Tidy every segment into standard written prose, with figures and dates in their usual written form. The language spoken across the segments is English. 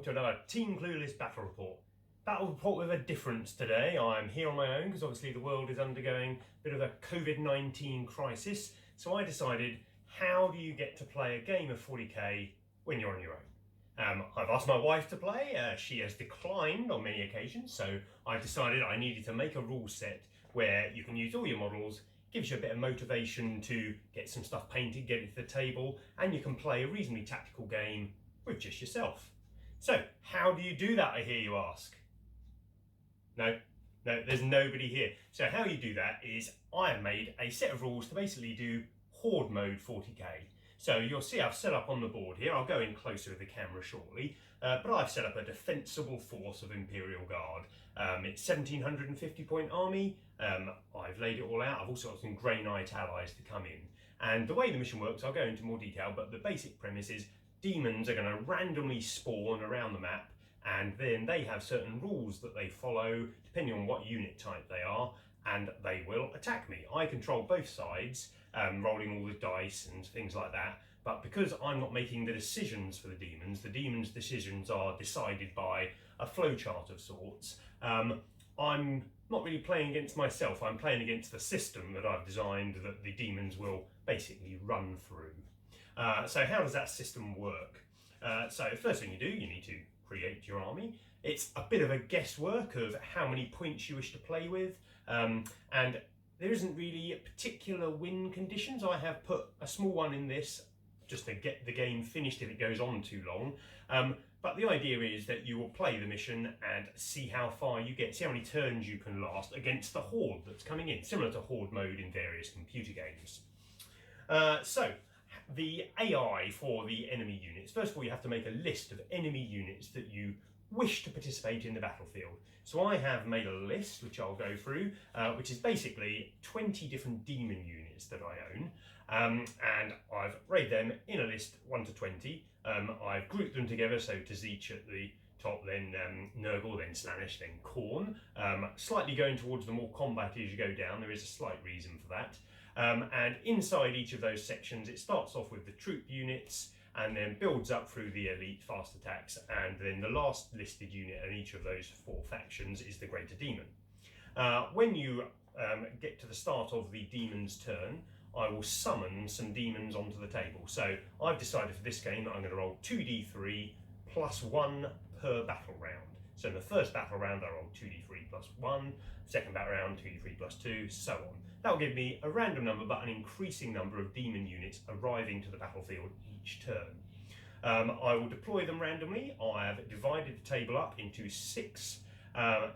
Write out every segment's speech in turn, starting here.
to another Team Clueless Battle Report. Battle Report with a difference today. I'm here on my own because obviously the world is undergoing a bit of a COVID-19 crisis. So I decided, how do you get to play a game of 40k when you're on your own? I've asked my wife to play. She has declined on many occasions. So I decided I needed to make a rule set where you can use all your models, gives you a bit of motivation to get some stuff painted, get it to the table, and you can play a reasonably tactical game with just yourself. So how do you do that, I hear you ask? No, there's nobody here. So how you do that is I have made a set of rules to basically do Horde mode 40k. So you'll see I've set up on the board here, I'll go in closer with the camera shortly, but I've set up a defensible force of Imperial Guard. It's 1750 point army. I've laid it all out. I've also got some Grey Knight allies to come in. And the way the mission works, I'll go into more detail, but the basic premise is demons are going to randomly spawn around the map, and then they have certain rules that they follow depending on what unit type they are, and they will attack me. I control both sides, rolling all the dice and things like that, but because I'm not making the decisions for the demons decisions are decided by a flowchart of sorts. I'm not really playing against myself, I'm playing against the system that I've designed that the demons will basically run through. So how does that system work? So first thing you do, you need to create your army. It's a bit of a guesswork of how many points you wish to play with, and there isn't really particular win conditions. I have put a small one in this just to get the game finished if it goes on too long. But the idea is that you will play the mission and see how far you get, see how many turns you can last against the Horde that's coming in, similar to Horde mode in various computer games. So the AI for the enemy units. First of all, you have to make a list of enemy units that you wish to participate in the battlefield. So I have made a list, which I'll go through, which is basically 20 different demon units that I own. And I've rated them in a list 1 to 20. I've grouped them together, so Tzeentch at the top, then Nurgle, then Slaanesh, then Khorne. Slightly going towards the more combat as you go down. There is a slight reason for that. And inside each of those sections, it starts off with the troop units and then builds up through the elite fast attacks, and then the last listed unit in each of those 4 factions is the Greater Demon. When you get to the start of the demon's turn, I will summon some demons onto the table. So I've decided for this game that I'm going to roll 2d3 plus 1 per battle round. So in the first battle round, I roll 2d3 plus 1, second battle round, 2d3 plus 2, so on. That will give me a random number, but an increasing number of demon units arriving to the battlefield each turn. I will deploy them randomly. I have divided the table up into 6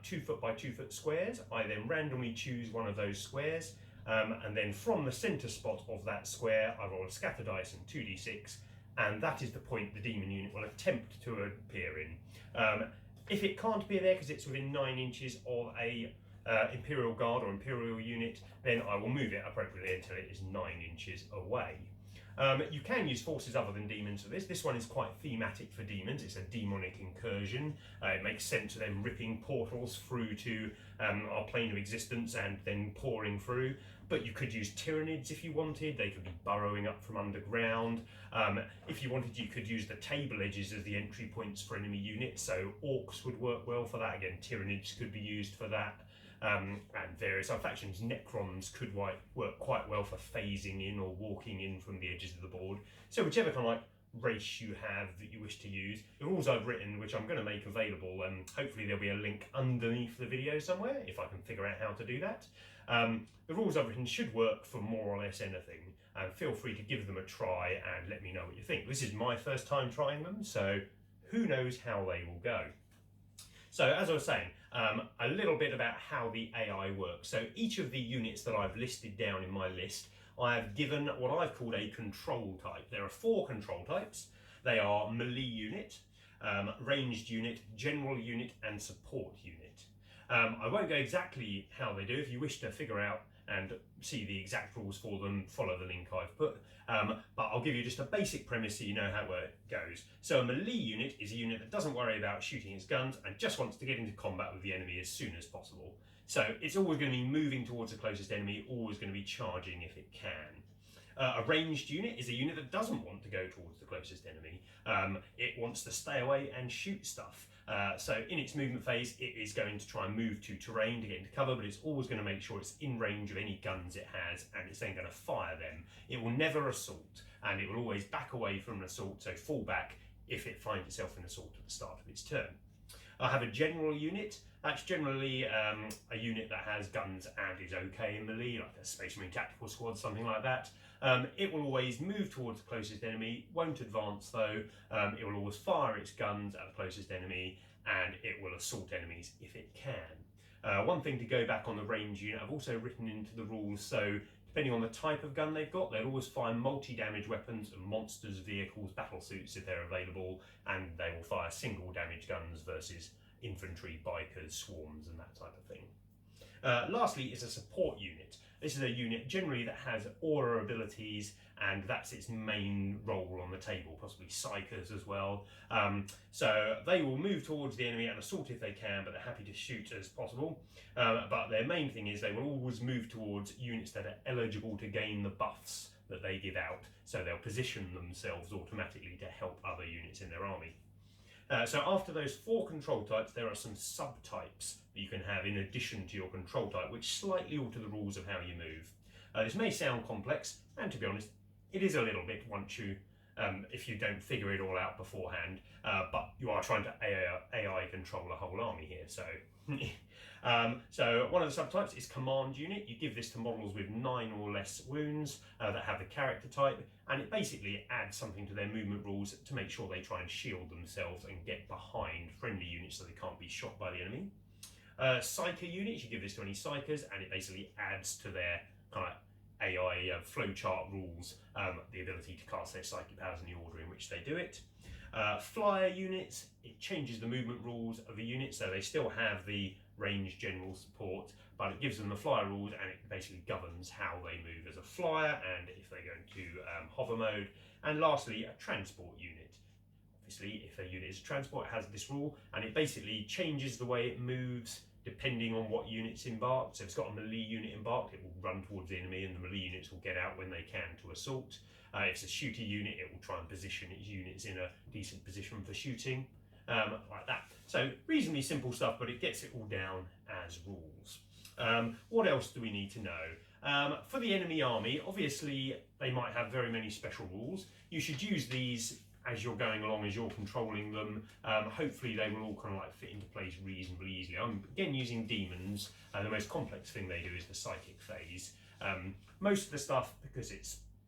2 foot by 2 foot squares. I then randomly choose one of those squares, and then from the centre spot of that square, I roll a scatter dice and 2d6, and that is the point the demon unit will attempt to appear in. If it can't be there because it's within 9 inches of a Imperial Guard or Imperial unit, then I will move it appropriately until it is 9 inches away. You can use forces other than demons for this. This one is quite thematic for demons. It's a demonic incursion. It makes sense of them ripping portals through to our plane of existence and then pouring through. But you could use Tyranids if you wanted. They could be burrowing up from underground. If you wanted, you could use the table edges as the entry points for enemy units. So Orcs would work well for that. Again, Tyranids could be used for that. And various other factions. Necrons could work quite well for phasing in or walking in from the edges of the board. So whichever kind of race you have that you wish to use. The rules I've written, which I'm going to make available, hopefully there'll be a link underneath the video somewhere if I can figure out how to do that. The rules I've written should work for more or less anything. Feel free to give them a try and let me know what you think. This is my first time trying them, so who knows how they will go. So as I was saying, a little bit about how the AI works. So each of the units that I've listed down in my list, I have given what I've called a control type. There are 4 control types. They are melee unit, ranged unit, general unit, and support unit. I won't go exactly how they do. If you wish to figure out and see the exact rules for them, follow the link I've put. But I'll give you just a basic premise so you know how it goes. So a melee unit is a unit that doesn't worry about shooting its guns and just wants to get into combat with the enemy as soon as possible. So it's always going to be moving towards the closest enemy, always going to be charging if it can. A ranged unit is a unit that doesn't want to go towards the closest enemy. It wants to stay away and shoot stuff. So in its movement phase, it is going to try and move to terrain to get into cover, but it's always going to make sure it's in range of any guns it has, and it's then going to fire them. It will never assault, and it will always back away from an assault, so fall back if it finds itself in assault at the start of its turn. I have a general unit. That's generally a unit that has guns and is okay in melee, like a Space Marine Tactical Squad, something like that. It will always move towards the closest enemy, won't advance though. It will always fire its guns at the closest enemy, and it will assault enemies if it can. One thing to go back on the range unit, I've also written into the rules, so depending on the type of gun they've got, they'll always fire multi-damage weapons and monsters, vehicles, battlesuits if they're available, and they will fire single damage guns versus infantry, bikers, swarms, and that type of thing. Lastly is a support unit. This is a unit generally that has aura abilities, and that's its main role on the table, possibly psychers as well. So they will move towards the enemy and assault if they can, but they're happy to shoot as possible. But their main thing is they will always move towards units that are eligible to gain the buffs that they give out. So they'll position themselves automatically to help other units in their army. So after those 4 control types, there are some subtypes that you can have in addition to your control type, which slightly alter the rules of how you move. This may sound complex, and to be honest, it is a little bit once you, if you don't figure it all out beforehand, but you are trying to AI control a whole army here, so... So one of the subtypes is command unit. You give this to models with 9 or less wounds that have the character type, and it basically adds something to their movement rules to make sure they try and shield themselves and get behind friendly units so they can't be shot by the enemy. Psyker units, you give this to any psychers, and it basically adds to their kind of AI flowchart rules the ability to cast their psychic powers in the order in which they do it. Flyer units, it changes the movement rules of a unit, so they still have the range general support, but it gives them the flyer rules, and it basically governs how they move as a flyer and if they go into hover mode. And lastly, a transport unit. Obviously, if a unit is a transport, it has this rule, and it basically changes the way it moves depending on what unit's embarked. So if it's got a melee unit embarked, it will run towards the enemy, and the melee units will get out when they can to assault. If it's a shooter unit, it will try and position its units in a decent position for shooting, like that. So reasonably simple stuff, but it gets it all down as rules. What else do we need to know? For the enemy army, obviously they might have very many special rules. You should use these as you're going along, as you're controlling them. Hopefully they will all kind of like fit into place reasonably easily. I'm again using demons. The most complex thing they do is the psychic phase. Most of the stuff, because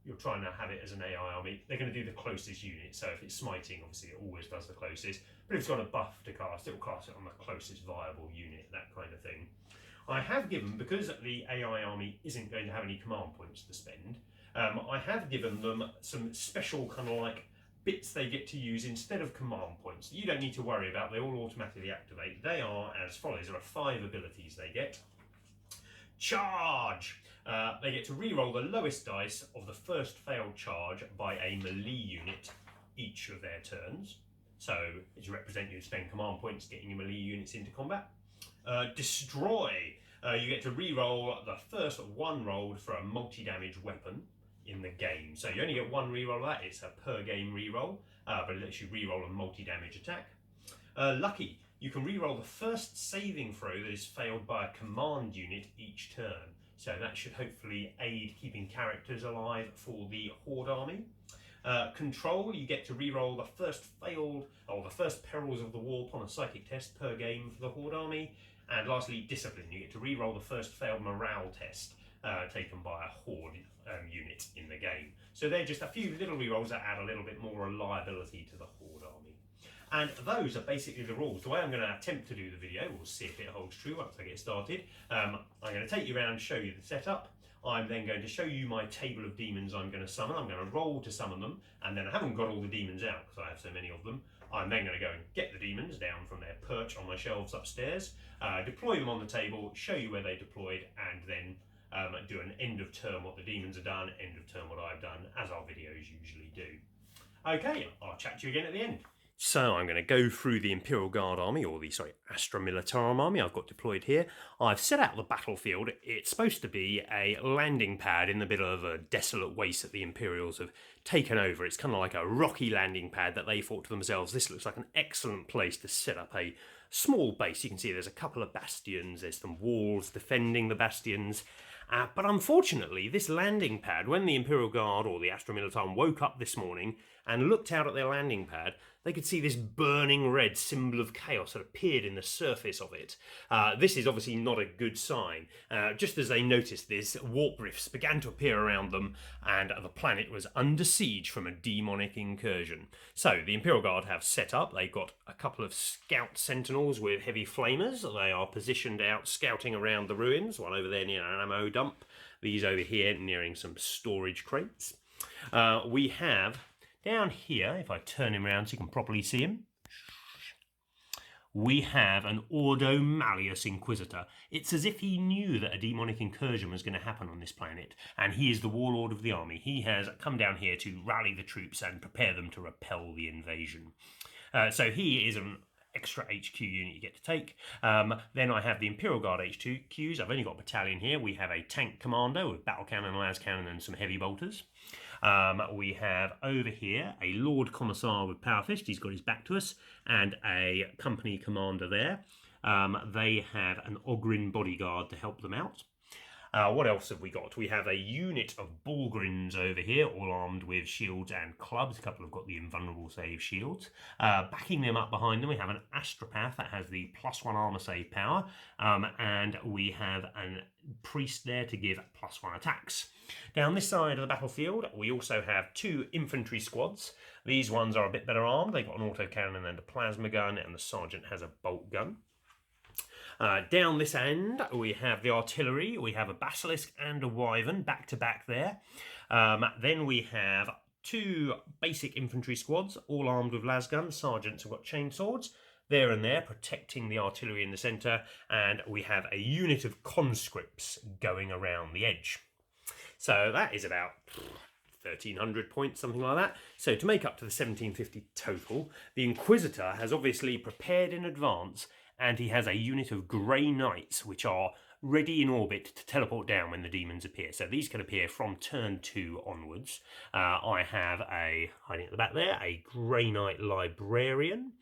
you're trying to have it as an AI army, they're going to do the closest unit. So if it's smiting, obviously it always does the closest. But if it's got a buff to cast, it will cast it on the closest viable unit, that kind of thing. I have given, because the AI army isn't going to have any command points to spend, I have given them some special kind of like bits they get to use instead of command points that you don't need to worry about. They all automatically activate. They are as follows. There are 5 abilities they get. Charge! They get to reroll the lowest dice of the first failed charge by a melee unit each of their turns. So, as you represent, you spend command points getting your melee units into combat. Destroy! You get to reroll the first one rolled for a multi-damage weapon in the game. So you only get 1 reroll of that. It's a per game reroll, but it lets you reroll a multi-damage attack. Lucky! You can reroll the first saving throw that is failed by a command unit each turn. So that should hopefully aid keeping characters alive for the Horde army. Control, you get to reroll the first failed, or the first perils of the warp on a psychic test per game for the Horde army. And lastly, discipline, you get to reroll the first failed morale test taken by a Horde unit in the game. So they're just a few little rerolls that add a little bit more reliability to the Horde army. And those are basically the rules. The way I'm going to attempt to do the video, we'll see if it holds true once I get started. I'm going to take you around and show you the setup. I'm then going to show you my table of demons I'm going to summon. I'm going to roll to summon them, and then I haven't got all the demons out because I have so many of them. I'm then going to go and get the demons down from their perch on my shelves upstairs, deploy them on the table, show you where they deployed, and then do an end of term what the demons have done, end of term what I've done, as our videos usually do. Okay, I'll chat to you again at the end. So I'm going to go through the Imperial Guard army, or the, Astra Militarum army I've got deployed here. I've set out the battlefield. It's supposed to be a landing pad in the middle of a desolate waste that the Imperials have taken over. It's kind of like a rocky landing pad that they thought to themselves, this looks like an excellent place to set up a small base. You can see there's a couple of bastions, there's some walls defending the bastions. But unfortunately, this landing pad, when the Imperial Guard or the Astra Militarum woke up this morning and looked out at their landing pad, they could see this burning red symbol of chaos that appeared in the surface of it. This is obviously not a good sign. Just as they noticed this, warp rifts began to appear around them, and the planet was under siege from a demonic incursion. So the Imperial Guard have set up. They've got a couple of scout sentinels with heavy flamers. They are positioned out scouting around the ruins, one over there near an ammo dump, these over here nearing some storage crates. We have down here, if I turn him around so you can properly see him, we have an Ordo Malleus Inquisitor. It's as if he knew that a demonic incursion was going to happen on this planet, and he is the warlord of the army. He has come down here to rally the troops and prepare them to repel the invasion. So he is an extra HQ unit you get to take. Then I have the Imperial Guard HQs. I've only got a battalion here. We have a tank commander with battle cannon, las cannon, and some heavy bolters. We have over here a Lord Commissar with Power Fist. He's got his back to us, and a company commander there. They have an Ogrin bodyguard to help them out. What else have we got? We have a unit of Balgrins over here, all armed with shields and clubs. A couple have got the invulnerable save shields. Backing them up behind them, we have an Astropath that has the +1 armor save power. And we have a priest there to give +1 attacks. Down this side of the battlefield, we also have 2 infantry squads. These ones are a bit better armed. They've got an autocannon and a plasma gun, and the sergeant has a bolt gun. Down this end, we have the artillery. We have a basilisk and a wyvern back to back there. Then we have 2 basic infantry squads, all armed with las guns. Sergeants have got chainswords there and there, protecting the artillery in the centre. And we have a unit of conscripts going around the edge. So that is about 1,300 points, something like that. So to make up to the 1,750 total, the Inquisitor has obviously prepared in advance, and he has a unit of Grey Knights which are ready in orbit to teleport down when the demons appear. So these can appear from turn 2 onwards. I have hiding at the back there, a Grey Knight Librarian.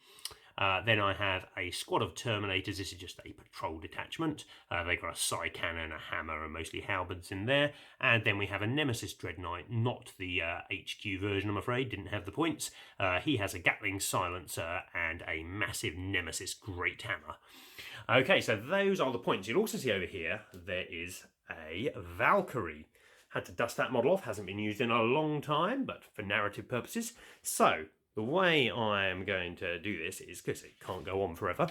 Then I have a squad of Terminators. This is just a patrol detachment. They've got a Psy Cannon, a hammer, and mostly halberds in there. And then we have a Nemesis Dread Knight, not the HQ version, I'm afraid, didn't have the points. He has a Gatling Silencer and a massive Nemesis Great Hammer. Okay, so those are the points. You'll also see over here, there is a Valkyrie. Had to dust that model off, hasn't been used in a long time, but for narrative purposes. So the way I am going to do this is, because it can't go on forever,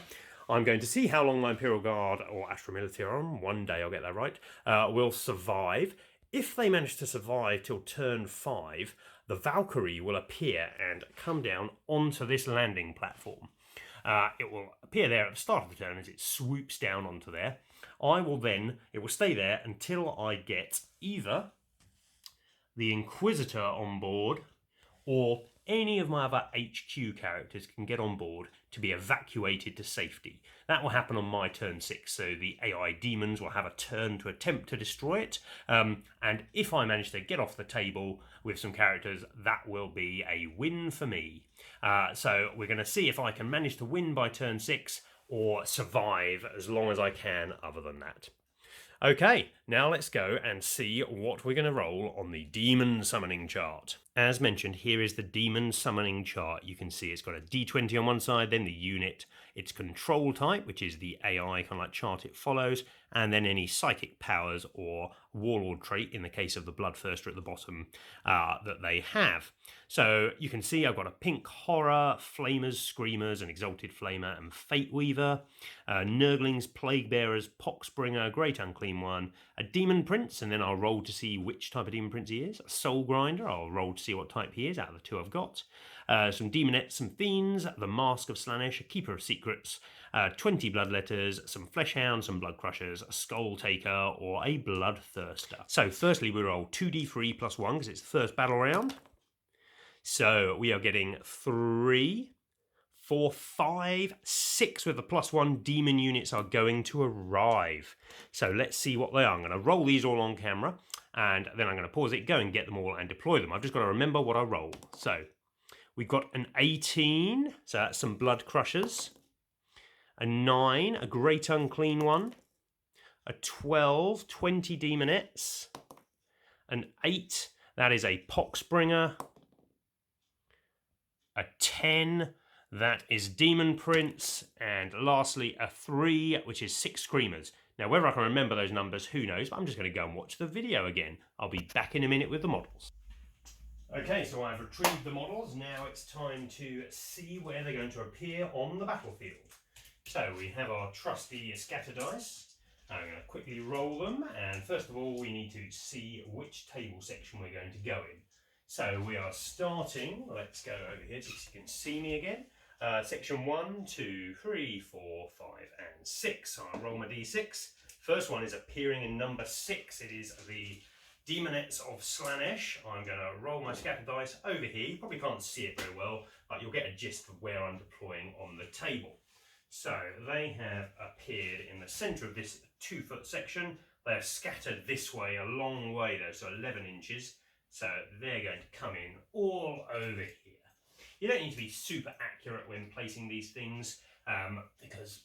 I'm going to see how long my Imperial Guard, or Astra Militarum, one day I'll get that right, will survive. If they manage to survive till turn 5, the Valkyrie will appear and come down onto this landing platform. It will appear there at the start of the turn as it swoops down onto there. It will stay there until I get either the Inquisitor on board, or any of my other HQ characters can get on board to be evacuated to safety. That will happen on my turn 6, so the AI demons will have a turn to attempt to destroy it. And if I manage to get off the table with some characters, that will be a win for me. So we're going to see if I can manage to win by turn 6 or survive as long as I can other than that. Okay, now let's go and see what we're going to roll on the Demon Summoning chart. As mentioned, here is the Demon Summoning chart. You can see it's got a D20 on one side, then the unit, its control type, which is the AI kind of like chart it follows, and then any psychic powers or warlord trait, in the case of the Bloodthirster at the bottom, that they have. So you can see I've got a Pink Horror, Flamers, Screamers, an Exalted Flamer, and Fate Weaver, Nurglings, Plague Bearers, Poxbringer, Great Unclean One, a Demon Prince, and then I'll roll to see which type of Demon Prince he is, a Soul Grinder, I'll roll to see what type he is out of the 2 I've got, some Demonettes, some Fiends, the Mask of Slaanesh, a Keeper of Secrets, 20 Bloodletters, some Fleshhounds, some Blood Crushers, a Skull Taker, or a Bloodthirster. So firstly we roll 2d3 plus 1 because it's the first battle round. So we are getting 3, 4, 5, 6 with the +1 demon units are going to arrive. So let's see what they are. I'm going to roll these all on camera, and then I'm going to pause it, go and get them all and deploy them. I've just got to remember what I roll. So we've got an 18, so that's some blood crushers. A 9, a great unclean one. A 12, 20 demonettes. An 8, that is a poxbringer. A 10, that is demon prince. And lastly, a 3, which is 6 screamers. Now, whether I can remember those numbers, who knows, but I'm just going to go and watch the video again. I'll be back in a minute with the models. Okay, so I've retrieved the models. Now it's time to see where they're going to appear on the battlefield. So we have our trusty scatter dice. I'm going to quickly roll them, and first of all we need to see which table section we're going to go in. So we are starting, let's go over here so you can see me again. Section 1, 2, 3, 4, 5 and 6. So I'll roll my d6. First one is appearing in number 6. It is the Demonettes of Slaanesh. I'm going to roll my scatter dice over here. You probably can't see it very well, but you'll get a gist of where I'm deploying on the table. So they have appeared in the centre of this 2-foot section. They are scattered this way, a long way though, so 11 inches. So they're going to come in all over here. You don't need to be super accurate when placing these things because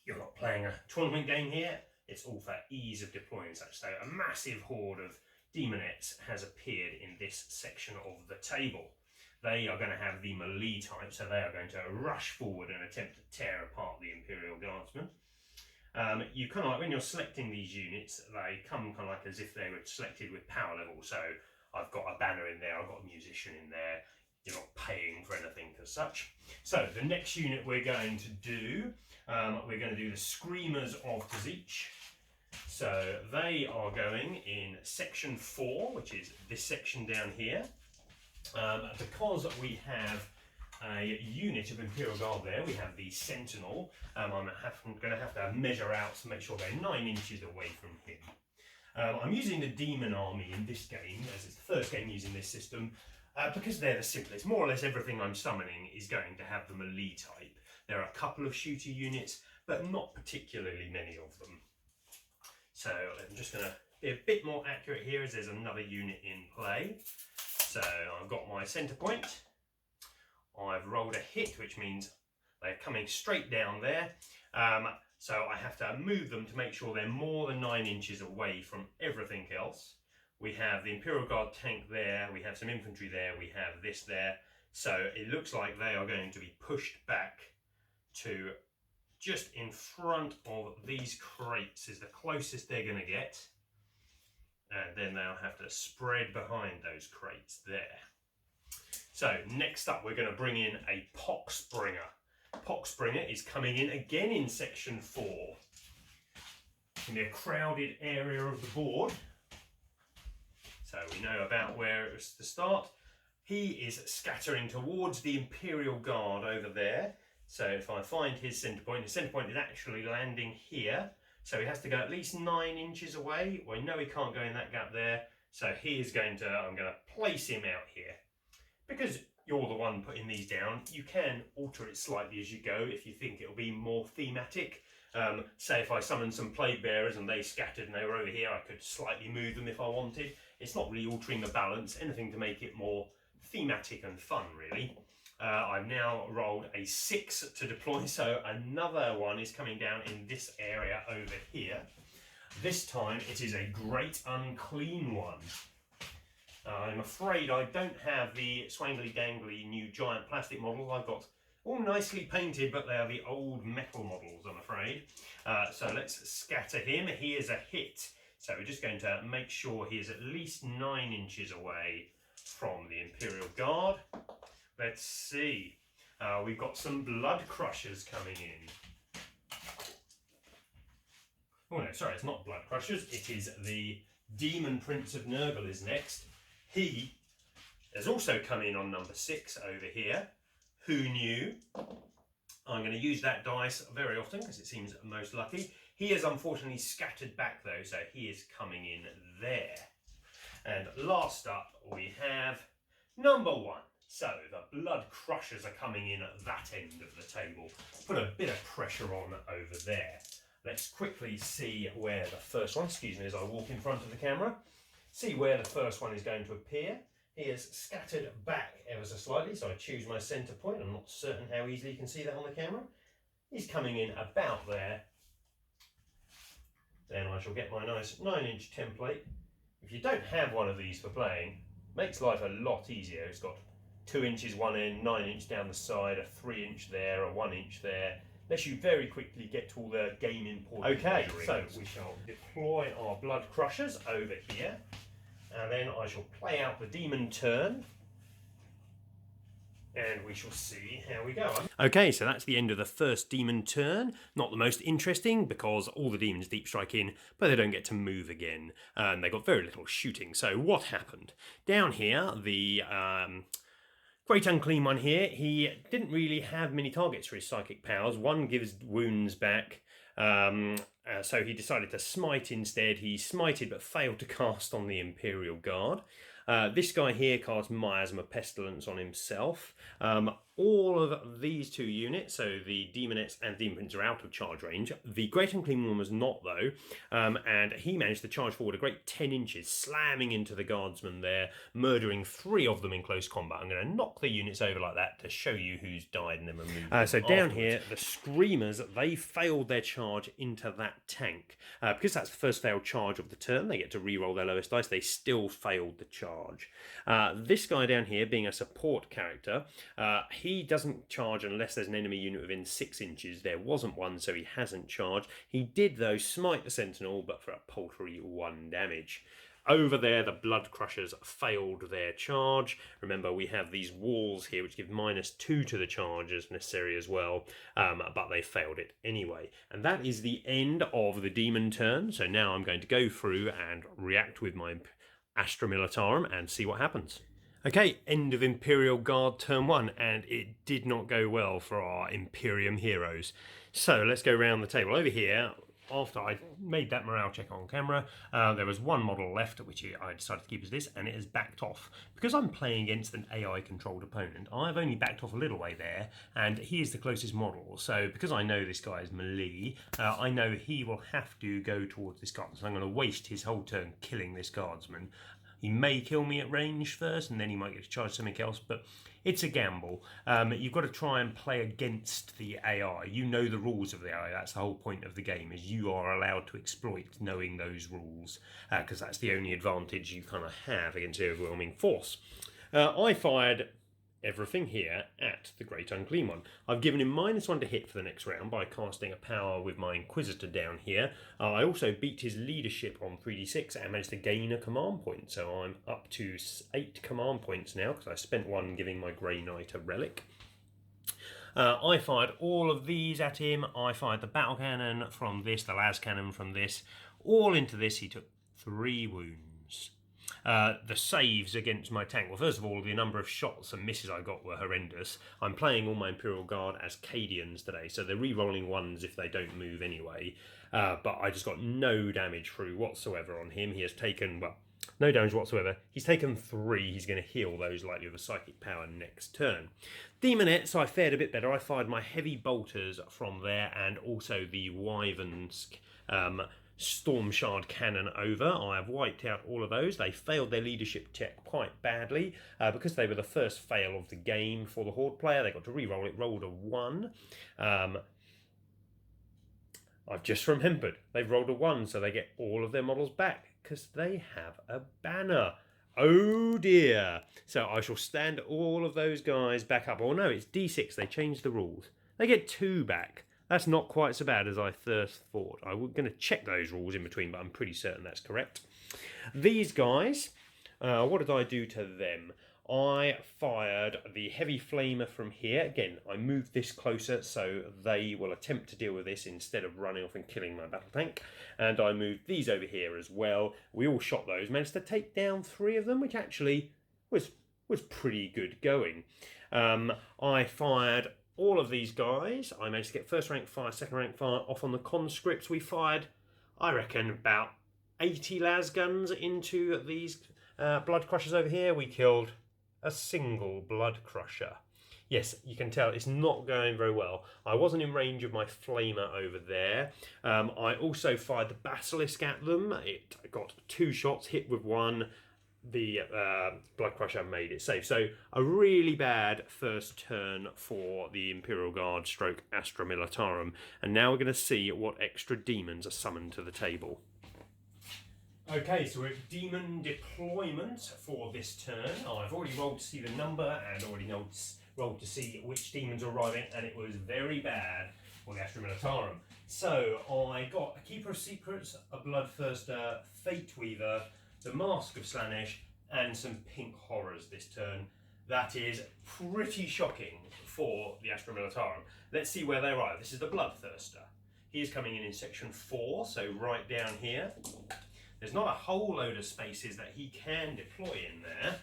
you're not playing a tournament game here. It's all for ease of deploying such. So a massive horde of demonettes has appeared in this section of the table. They are going to have the melee type, so they are going to rush forward and attempt to tear apart the Imperial Guardsmen. You kind of like, when you're selecting these units, they come kind of like as if they were selected with power level. So I've got a banner in there, I've got a musician in there. You're not paying for anything as such. So the next unit we're going to do, the Screamers of Tzich. So they are going in section 4, which is this section down here. Because we have a unit of Imperial Guard there, we have the Sentinel. I'm going to have to measure out to make sure they're 9 inches away from him. I'm using the Demon Army in this game, as it's the first game using this system, because they're the simplest. More or less everything I'm summoning is going to have the melee type. There are a couple of shooter units, but not particularly many of them. So I'm just going to be a bit more accurate here as there's another unit in play. So I've got my centre point. I've rolled a hit, which means they're coming straight down there. So I have to move them to make sure they're more than 9 inches away from everything else. We have the Imperial Guard tank there, we have some infantry there, we have this there. So it looks like they are going to be pushed back to just in front of these crates is the closest they're going to get. And then they'll have to spread behind those crates there. So next up we're going to bring in a Poxbringer. Poxbringer is coming in again in section 4. In a crowded area of the board. So we know about where it was to start. He is scattering towards the Imperial Guard over there. So if I find his centre point is actually landing here. So he has to go at least 9 inches away. We know he can't go in that gap there. So he is I'm going to place him out here. Because you're the one putting these down, you can alter it slightly as you go if you think it'll be more thematic. Say if I summoned some Plague Bearers and they scattered and they were over here, I could slightly move them if I wanted. It's not really altering the balance, anything to make it more thematic and fun, really. I've now rolled a 6 to deploy, so another one is coming down in this area over here. This time it is a Great Unclean one. I'm afraid I don't have the swangly dangly new giant plastic model. I've got all nicely painted, but they are the old metal models, I'm afraid. So let's scatter him. He is a hit. So we're just going to make sure he is at least 9 inches away from the Imperial Guard. Let's see. We've got some Blood Crushers coming in. Oh no, sorry, it's not Blood Crushers. It is the Demon Prince of Nurgle is next. He has also come in on number 6 over here. Who knew? I'm going to use that dice very often because it seems most lucky. He is unfortunately scattered back though, so he is coming in there. And last up we have number 1. So the blood crushers are coming in at that end of the table. Put a bit of pressure on over there. Let's quickly see where the first one, excuse me as I walk in front of the camera, see where the first one is going to appear. He is scattered back ever so slightly, so I choose my centre point. I'm not certain how easily you can see that on the camera. He's coming in about there. Then I shall get my nice 9-inch template. If you don't have one of these for playing, makes life a lot easier. It's got 2 inches one end, 9 inch down the side, a 3 inch there, a 1 inch there. Lets you very quickly get to all the game important. Okay, so we shall deploy our blood crushers over here, and then I shall play out the demon turn, and we shall see how we go. Okay, so that's the end of the first demon turn. Not the most interesting because all the demons deep strike in, but they don't get to move again. They got very little shooting. So what happened? Down here, the Great Unclean one here, he didn't really have many targets for his psychic powers. One gives wounds back, so he decided to smite instead. He smited but failed to cast on the Imperial Guard. This guy here cast Miasma Pestilence on himself. All of these two units, so the Demonettes and Demon Prince, are out of charge range. The Great Unclean one was not, though, and he managed to charge forward a great 10 inches, slamming into the guardsmen there, murdering 3 of them in close combat. I'm going to knock the units over like that to show you who's died and then remove them. So down here, the Screamers, they failed their charge into that tank. Because that's the first failed charge of the turn, they get to re-roll their lowest dice, they still failed the charge. This guy down here, being a support character, he doesn't charge unless there's an enemy unit within 6 inches. There wasn't one, so he hasn't charged. He did, though, smite the Sentinel, but for a paltry 1 damage. Over there, the Blood Crushers failed their charge. Remember, we have these walls here which give -2 to the charge as necessary as well, but they failed it anyway. And that is the end of the demon turn. So now I'm going to go through and react with my Astra Militarum and see what happens. Okay, end of Imperial Guard turn 1, and it did not go well for our Imperium heroes. So let's go around the table. Over here, after I made that morale check on camera, there was one model left, which I decided to keep as this, and it has backed off. Because I'm playing against an AI-controlled opponent, I've only backed off a little way there, and he is the closest model. So because I know this guy is melee, I know he will have to go towards this guard. So I'm going to waste his whole turn killing this guardsman. He may kill me at range first, and then he might get to charge something else, but it's a gamble. You've got to try and play against the AI. You know the rules of the AI. That's the whole point of the game, is you are allowed to exploit knowing those rules, because that's the only advantage you kind of have against the overwhelming force. I fired everything here at the Great Unclean one. I've given him -1 to hit for the next round by casting a power with my Inquisitor down here. I also beat his leadership on 3d6 and managed to gain a command point, so I'm up to 8 command points now because I spent 1 giving my Grey Knight a relic. I fired all of these at him. I fired the battle cannon from this, the las cannon from this, all into this. He took 3 wounds. The saves against my tank, well, first of all, the number of shots and misses I got were horrendous. I'm playing all my Imperial Guard as Cadians today, so they're re-rolling 1s if they don't move anyway, but I just got no damage through whatsoever on him. He has taken, well, no damage whatsoever. He's taken 3. He's going to heal those likely with a psychic power next turn. Demonettes, I fared a bit better. I fired my heavy bolters from there and also the Wyvern's Storm Shard cannon over. I have wiped out all of those. They failed their leadership check quite badly because they were the first fail of the game for the Horde player. They got to re-roll it, rolled a 1. I've just remembered they've rolled a 1, so they get all of their models back because they have a banner. Oh dear. So I shall stand all of those guys back up. Oh no, it's D6. They changed the rules. They get 2 back. That's not quite so bad as I first thought. I was going to check those rules in between, but I'm pretty certain that's correct. These guys, what did I do to them? I fired the heavy flamer from here. Again, I moved this closer so they will attempt to deal with this instead of running off and killing my battle tank. And I moved these over here as well. We all shot those, managed to take down 3 of them, which actually was pretty good going. I fired all of these guys. I managed to get first rank fire, second rank fire off on the conscripts. We fired, I reckon, about 80 las guns into these blood crushers over here. We killed a single Blood Crusher. Yes, you can tell it's not going very well. I wasn't in range of my flamer over there. I also fired the Basilisk at them. It got 2 shots, hit with 1. The Blood Crusher made it safe. So a really bad first turn for the Imperial Guard stroke Astra Militarum. And now we're going to see what extra demons are summoned to the table. Okay, so we're at demon deployment for this turn. I've already rolled to see the number and already rolled to see which demons are arriving, and it was very bad for the Astra Militarum. So I got a Keeper of Secrets, a Bloodthirster, Fate Weaver, the Mask of Slaanesh, and some pink horrors this turn. That is pretty shocking for the Astra Militarum. Let's see where they arrive. This is the Bloodthirster. He is coming in section 4, so right down here. There's not a whole load of spaces that he can deploy in there.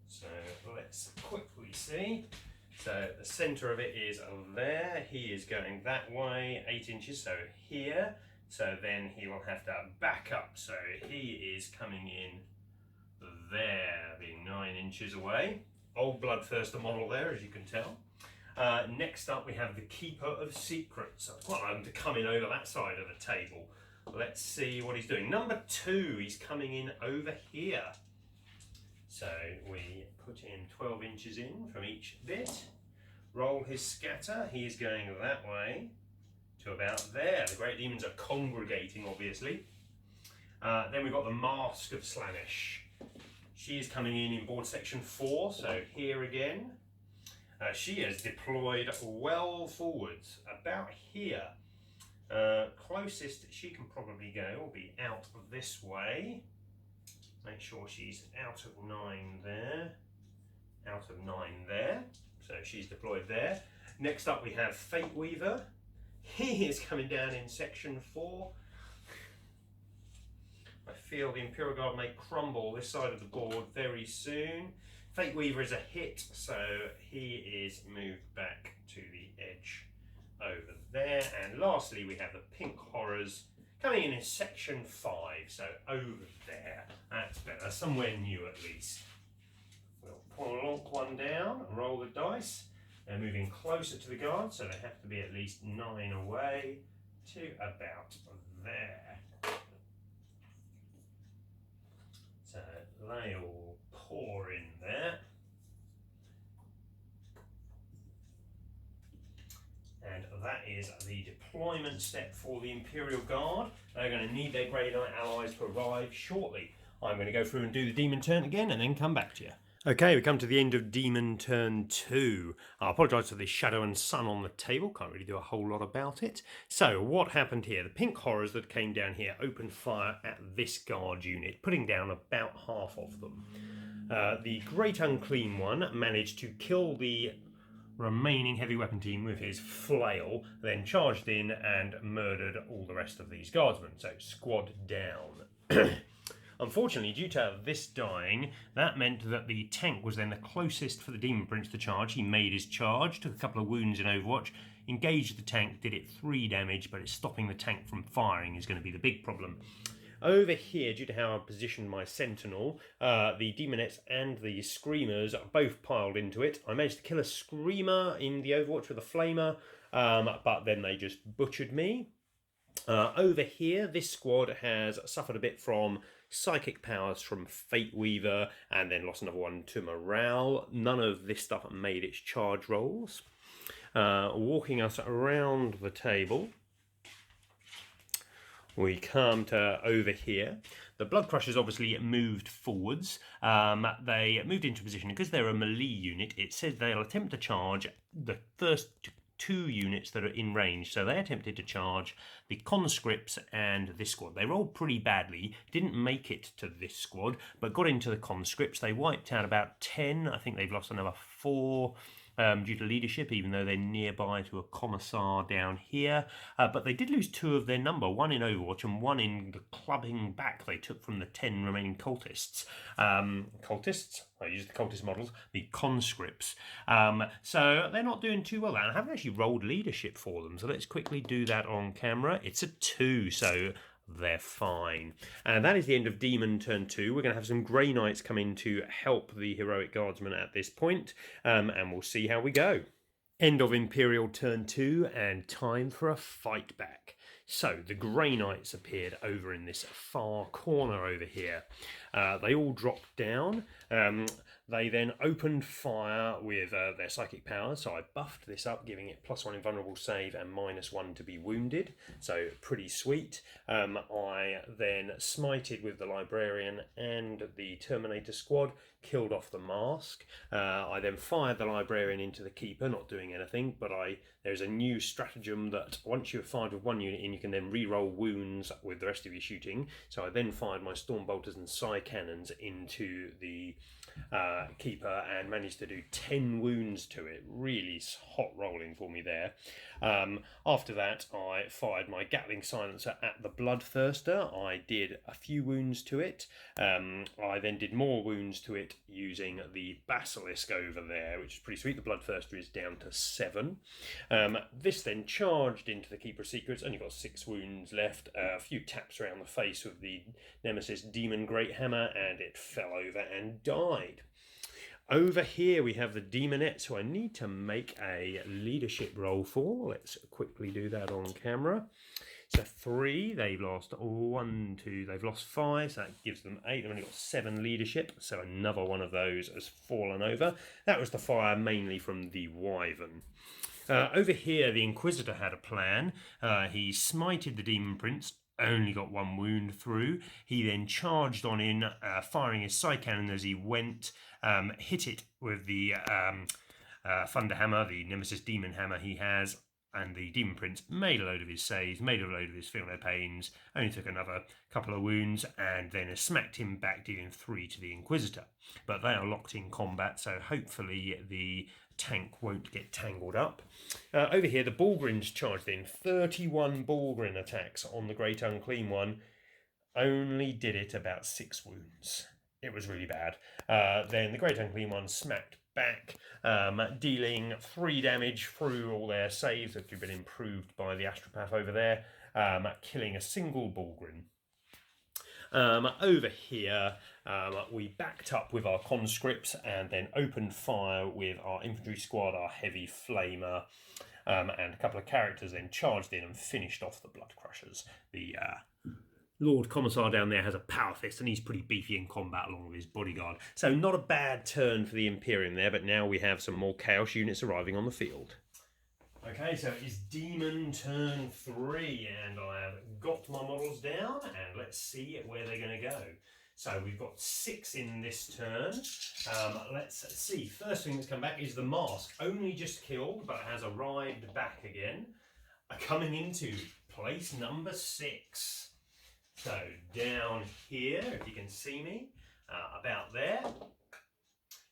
So let's quickly see. So the centre of it is there. He is going that way, 8 inches, so here. So then he will have to back up. So he is coming in there, being 9 inches away. Old Bloodthirster model there, as you can tell. Next up, we have the Keeper of Secrets. I'd quite like him to come in over that side of the table. Let's see what he's doing. Number 2, he's coming in over here. So we put in 12 inches in from each bit. Roll his scatter. He is going that way to about there. The Great Demons are congregating, obviously. Then we've got the Mask of Slaanesh. She is coming in board section 4, so here again. She is deployed well forwards, about here. Closest she can probably go will be out this way. Make sure she's out of 9 there, out of 9 there. So she's deployed there. Next up we have Fate Weaver. He is coming down in section 4. I feel the Imperial Guard may crumble this side of the board very soon. Fate Weaver is a hit, so he is moved back to the edge over there. And lastly, we have the Pink Horrors coming in section 5, so over there. That's better, somewhere new at least. We'll plonk one down and roll the dice. They're moving closer to the guard, so they have to be at least 9 away to about there. So they all pour in there. And that is the deployment step for the Imperial Guard. They're going to need their Grey Knight allies to arrive shortly. I'm going to go through and do the Demon turn again and then come back to you. Okay, we come to the end of Demon turn 2. I apologise for the shadow and sun on the table, can't really do a whole lot about it. So, what happened here? The Pink Horrors that came down here opened fire at this guard unit, putting down about half of them. The Great Unclean One managed to kill the remaining heavy weapon team with his flail, then charged in and murdered all the rest of these guardsmen, so squad down. Unfortunately, due to this dying, that meant that the tank was then the closest for the Demon Prince to charge. He made his charge, took a couple of wounds in Overwatch, engaged the tank, did it 3 damage, but it's stopping the tank from firing is going to be the big problem. Over here, due to how I positioned my Sentinel, the Demonettes and the Screamers are both piled into it. I managed to kill a Screamer in the Overwatch with a Flamer, but then they just butchered me. Over here, this squad has suffered a bit from psychic powers from Fate Weaver and then lost another one to morale. None of this stuff made its charge rolls. Walking us around the table, we come to over here. The Blood Crushers obviously moved forwards. They moved into position because they're a melee unit. It says they'll attempt to charge the first 2 units that are in range. So they attempted to charge the conscripts and this squad. They rolled pretty badly, didn't make it to this squad, but got into the conscripts. They wiped out about 10. I think they've lost another 4 due to leadership, even though they're nearby to a commissar down here. But they did lose 2 of their number, 1 in Overwatch and 1 in the clubbing back they took from the 10 remaining cultists. I used the cultist models, the conscripts. So they're not doing too well. And I haven't actually rolled leadership for them, so let's quickly do that on camera. It's a 2, so they're fine. And that is the end of Demon turn 2. We're going to have some Grey Knights come in to help the Heroic Guardsmen at this point, and we'll see how we go. End of Imperial turn 2, and time for a fight back. So the Grey Knights appeared over in this far corner over here. They all dropped down. They then opened fire with their psychic powers, so I buffed this up, giving it +1 invulnerable save and -1 to be wounded, so pretty sweet. I then smited with the Librarian and the Terminator squad, killed off the mask. I then fired the Librarian into the Keeper, not doing anything, but there's a new stratagem that once you've fired with one unit in, you can then re-roll wounds with the rest of your shooting. So I then fired my Stormbolters and Psy Cannons into the Keeper and managed to do 10 wounds to it. Really hot rolling for me there. After that, I fired my Gatling Silencer at the Bloodthirster. I did a few wounds to it. I then did more wounds to it using the Basilisk over there, which is pretty sweet. The Bloodthirster is down to 7. This then charged into the Keeper of Secrets, only got 6 wounds left, a few taps around the face with the Nemesis Demon Great Hammer, and it fell over and died. Over here we have the Demonettes, who I need to make a leadership roll for. Let's quickly do that on camera. So 3, they've lost 1, 2, they've lost 5, so that gives them 8. They've only got 7 leadership, so another one of those has fallen over. That was the fire mainly from the Wyvern. Over here, the Inquisitor had a plan. He smited the Demon Prince, only got 1 wound through. He then charged on in, firing his Psy Cannon as he went, hit it with the Thunder Hammer, the Nemesis Demon Hammer he has, and the Demon Prince made a load of his saves, made a load of his Feel No Pains, only took another couple of wounds, and then smacked him back, dealing 3 to the Inquisitor. But they are locked in combat, so hopefully the tank won't get tangled up. Over here, the Bullgrins charged in. 31 Bullgrin attacks on the Great Unclean One. Only did it about 6 wounds. It was really bad. Then the Great Unclean One smacked back, dealing 3 damage through all their saves that have been improved by the Astropath over there, killing a single Bullgrin. Over here, we backed up with our conscripts and then opened fire with our infantry squad, our heavy flamer, and a couple of characters then charged in and finished off the Blood Crushers. The Lord Commissar down there has a power fist and he's pretty beefy in combat along with his bodyguard. So not a bad turn for the Imperium there, but now we have some more Chaos units arriving on the field. Okay, so it's Demon turn 3, and I have got my models down, and let's see where they're going to go. So we've got 6 in this turn. Let's see. First thing that's come back is the Mask. Only just killed, but has arrived back again. Coming into place number 6. So down here, if you can see me, about there.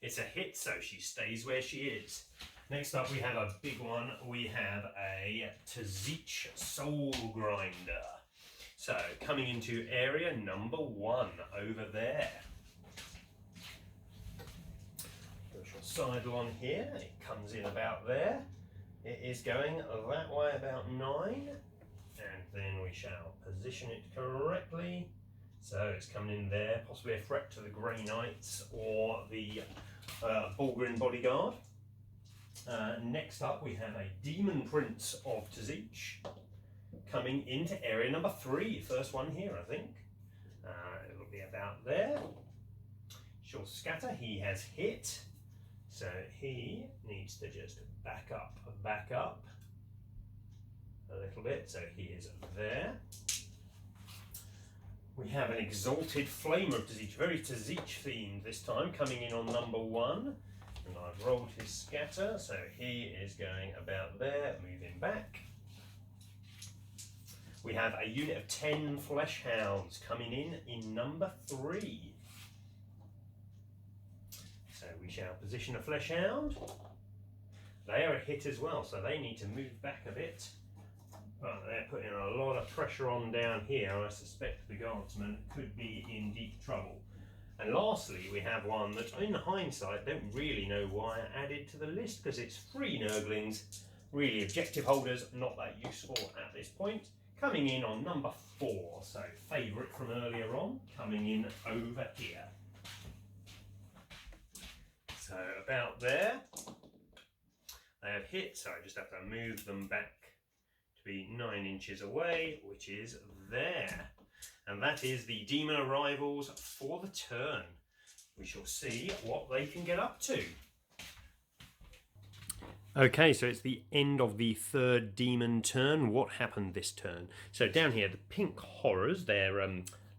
It's a hit, so she stays where she is. Next up, we have a big one. We have a Tzich Soul Grinder. So, coming into area number 1, over there. Sidle on here, it comes in about there. It is going that way about 9. And then we shall position it correctly. So, it's coming in there, possibly a threat to the Grey Knights or the Bullgrin Bodyguard. Next up, we have a Demon Prince of Tzich coming into area number 3. First one here, I think. It'll be about there. She'll scatter. He has hit. So he needs to just back up a little bit. So he is there. We have an Exalted Flamer of Tzich, very Tzich themed this time, coming in on number 1. And I've rolled his scatter, so he is going about there, moving back. We have a unit of 10 Flesh Hounds coming in number 3. So we shall position a Flesh Hound. They are a hit as well, so they need to move back a bit. But they're putting a lot of pressure on down here. I suspect the Guardsmen could be in deep trouble. And lastly, we have one that, in hindsight, don't really know why I added to the list, because it's 3 Nurglings, really objective holders, not that useful at this point. coming in on number 4, so favourite from earlier on, coming in over here. So about there, they have hit, so I just have to move them back to be 9 inches away, which is there. And that is the demon arrivals for the turn. We shall see what they can get up to. Okay, so it's the end of the 3rd demon turn. What happened this turn? So down here, the pink horrors, their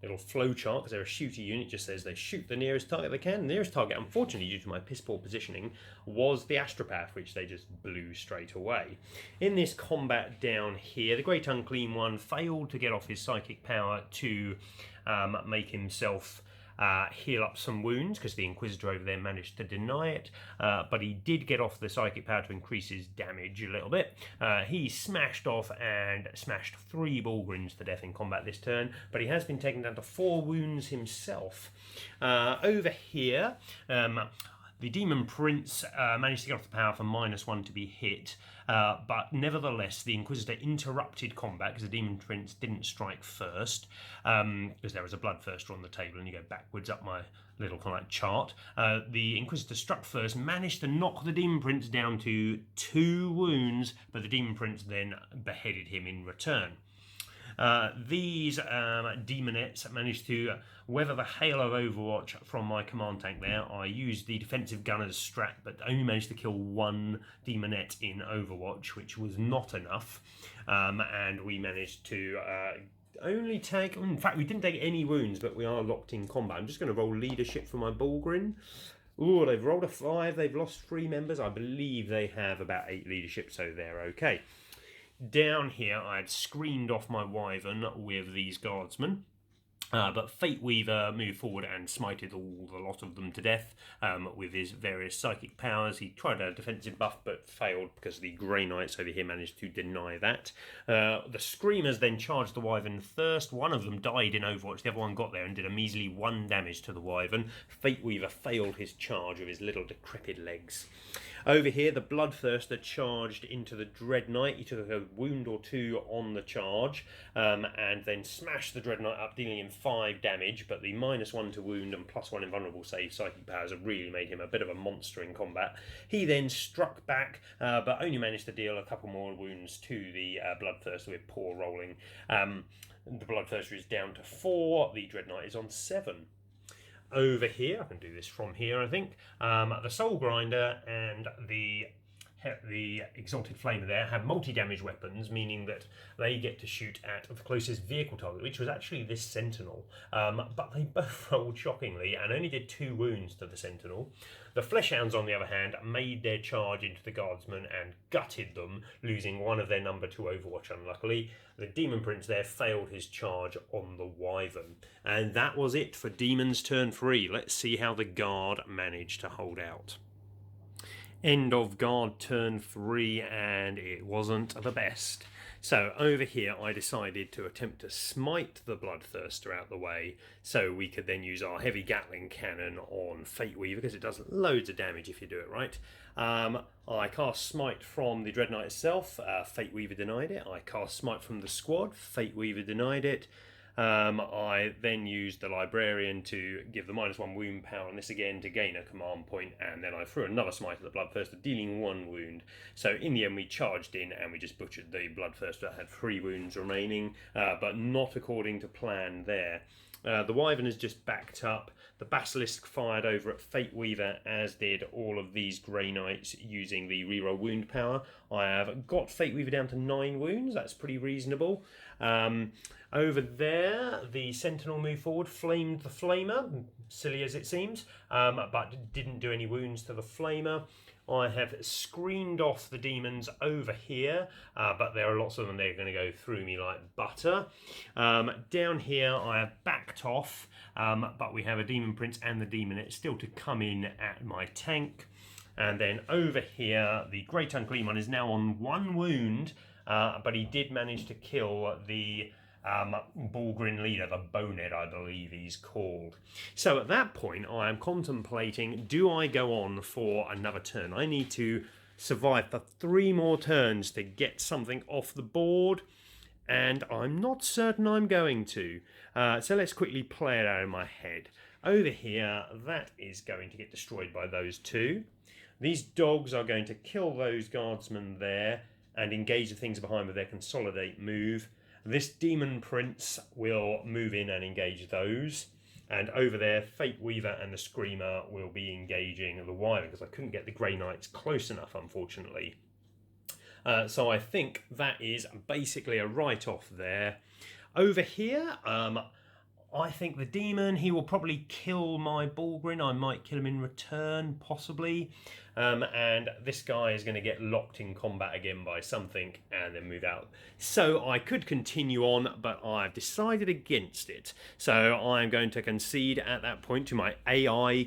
little flowchart, because they're a shooter unit, just says they shoot the nearest target they can. The nearest target, unfortunately, due to my piss poor positioning, was the Astropath, which they just blew straight away. In this combat down here, the Great Unclean One failed to get off his psychic power to make himself heal up some wounds, because the Inquisitor over there managed to deny it, but he did get off the psychic power to increase his damage a little bit. He smashed off and smashed 3 Bulgrins to death in combat this turn, but he has been taken down to 4 wounds himself. Over here, the Demon Prince managed to get off the power for -1 to be hit, but nevertheless the Inquisitor interrupted combat because the Demon Prince didn't strike first, because there was a bloodthirster on the table, and you go backwards up my little kind of like chart. The Inquisitor struck first, managed to knock the Demon Prince down to 2 wounds, but the Demon Prince then beheaded him in return. These demonettes managed to weather the hail of Overwatch from my command tank there. I used the defensive gunner's strat, but only managed to kill 1 demonette in Overwatch, which was not enough. And we managed to only take... In fact, we didn't take any wounds, but we are locked in combat. I'm just going to roll leadership for my Bulgrin. Ooh, they've rolled a 5. They've lost 3 members. I believe they have about 8 leadership, so they're okay. Down here, I had screened off my Wyvern with these guardsmen, but Fate Weaver moved forward and smited the lot of them to death with his various psychic powers. He tried a defensive buff but failed because the Grey Knights over here managed to deny that. The Screamers then charged the Wyvern first. One of them died in Overwatch, the other one got there and did a measly 1 damage to the Wyvern. Fate Weaver failed his charge with his little decrepit legs. Over here, the Bloodthirster charged into the Dread Knight. He took a wound or 2 on the charge, and then smashed the Dread Knight up, dealing him 5 damage, but the -1 to wound and +1 invulnerable save psychic powers have really made him a bit of a monster in combat. He then struck back, but only managed to deal a couple more wounds to the Bloodthirster with poor rolling. The Bloodthirster is down to 4, the Dread Knight is on 7. Over here, I can do this from here, I think, the Soul Grinder and the Exalted Flamer there have multi-damage weapons, meaning that they get to shoot at the closest vehicle target, which was actually this Sentinel, but they both rolled shockingly and only did 2 wounds to the Sentinel. The Fleshhounds, on the other hand, made their charge into the Guardsmen and gutted them, losing 1 of their number to Overwatch, unluckily. The Demon Prince there failed his charge on the Wyvern. And that was it for Demons turn 3. Let's see how the Guard managed to hold out. End of Guard turn 3, and it wasn't the best. So over here I decided to attempt to smite the Bloodthirster out the way so we could then use our heavy Gatling cannon on Fate Weaver, because it does loads of damage if you do it right. I cast Smite from the Dread Knight itself, Fate Weaver denied it. I cast Smite from the squad, Fate Weaver denied it. I then used the Librarian to give the -1 wound power on this again to gain a command point, and then I threw another smite at the Bloodthirster, dealing 1 wound. So in the end we charged in and we just butchered the Bloodthirster that had 3 wounds remaining, but not according to plan there. The Wyvern is just backed up. The Basilisk fired over at Fate Weaver, as did all of these Grey Knights using the reroll wound power. I have got Fate Weaver down to 9 wounds. That's pretty reasonable. Over there, the Sentinel moved forward, flamed the Flamer, silly as it seems, but didn't do any wounds to the Flamer. I have screened off the demons over here, but there are lots of them. They're going to go through me like butter. Down here, I have backed off, but we have a Demon Prince and the Demonette still to come in at my tank. And then over here, the Great Unclean One is now on 1 wound, but he did manage to kill the Bulgrin leader, the Bonehead, I believe he's called. So at that point, I am contemplating, do I go on for another turn? I need to survive for 3 more turns to get something off the board, and I'm not certain I'm going to. So let's quickly play it out in my head. Over here, that is going to get destroyed by those two. These dogs are going to kill those guardsmen there and engage the things behind with their consolidate move. This demon prince will move in and engage those. And over there, Fate Weaver and the Screamer will be engaging the Wyvern, because I couldn't get the Grey Knights close enough, unfortunately. So I think that is basically a write-off there. Over here, I think the Demon, he will probably kill my Balgrin. I might kill him in return, possibly. And this guy is going to get locked in combat again by something and then move out. So I could continue on, but I've decided against it. So I'm going to concede at that point to my AI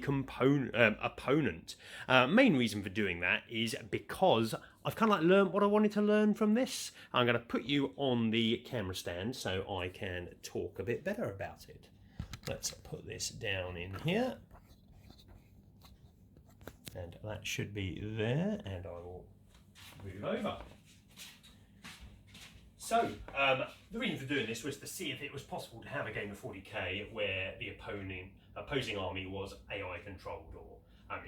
opponent. Main reason for doing that is because I've kind of like learned what I wanted to learn from this. I'm going to put you on the camera stand so I can talk a bit better about it. Let's put this down in here. And that should be there, and I will move over. So, the reason for doing this was to see if it was possible to have a game of 40k where the opposing army was AI controlled, or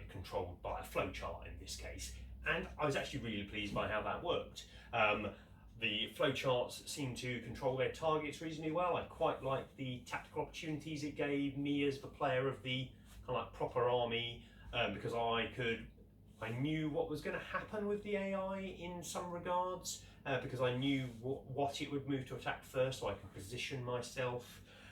controlled by a flowchart in this case. And I was actually really pleased by how that worked. The flowcharts seem to control their targets reasonably well. I quite liked the tactical opportunities it gave me as the player of the kind of like proper army. Because I knew what was going to happen with the AI in some regards, because I knew what it would move to attack first, so I could position myself.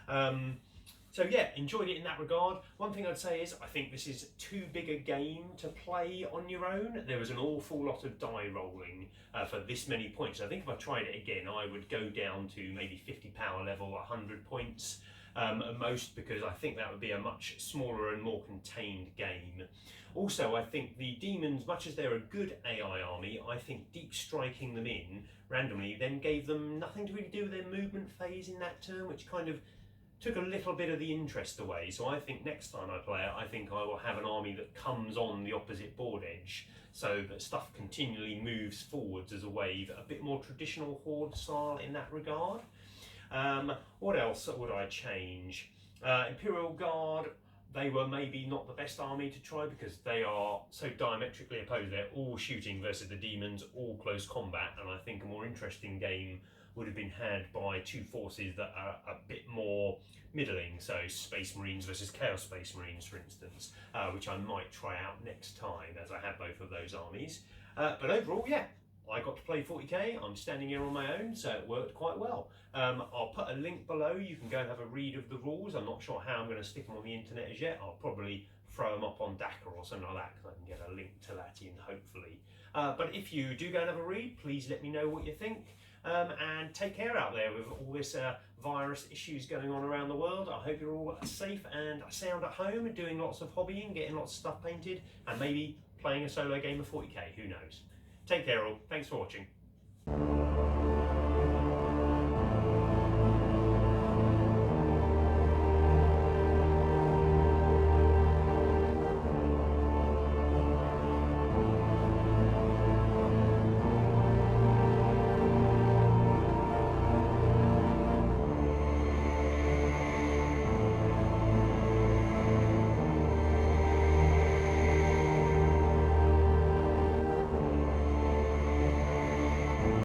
So yeah, enjoyed it in that regard. One thing I'd say is I think this is too big a game to play on your own. There was an awful lot of die rolling for this many points. I think if I tried it again, I would go down to maybe 50 power level, 100 points. At most, because I think that would be a much smaller and more contained game. Also, I think the demons, much as they're a good AI army, I think deep striking them in randomly then gave them nothing to really do with their movement phase in that turn, which kind of took a little bit of the interest away. So I think next time I play it, I think I will have an army that comes on the opposite board edge, so that stuff continually moves forwards as a wave, a bit more traditional Horde style in that regard. What else would I change? Imperial Guard, they were maybe not the best army to try because they are so diametrically opposed. They're all shooting versus the demons, all close combat, and I think a more interesting game would have been had by two forces that are a bit more middling, so Space Marines versus Chaos Space Marines, for instance, which I might try out next time, as I have both of those armies. But overall, yeah, I got to play 40k, I'm standing here on my own, so it worked quite well. I'll put a link below, you can go and have a read of the rules. I'm not sure how I'm going to stick them on the internet as yet. I'll probably throw them up on Dakar or something like that, because I can get a link to that in, hopefully. But if you do go and have a read, please let me know what you think. And take care out there with all this virus issues going on around the world. I hope you're all safe and sound at home and doing lots of hobbying, getting lots of stuff painted, and maybe playing a solo game of 40k, who knows. Take care all, thanks for watching.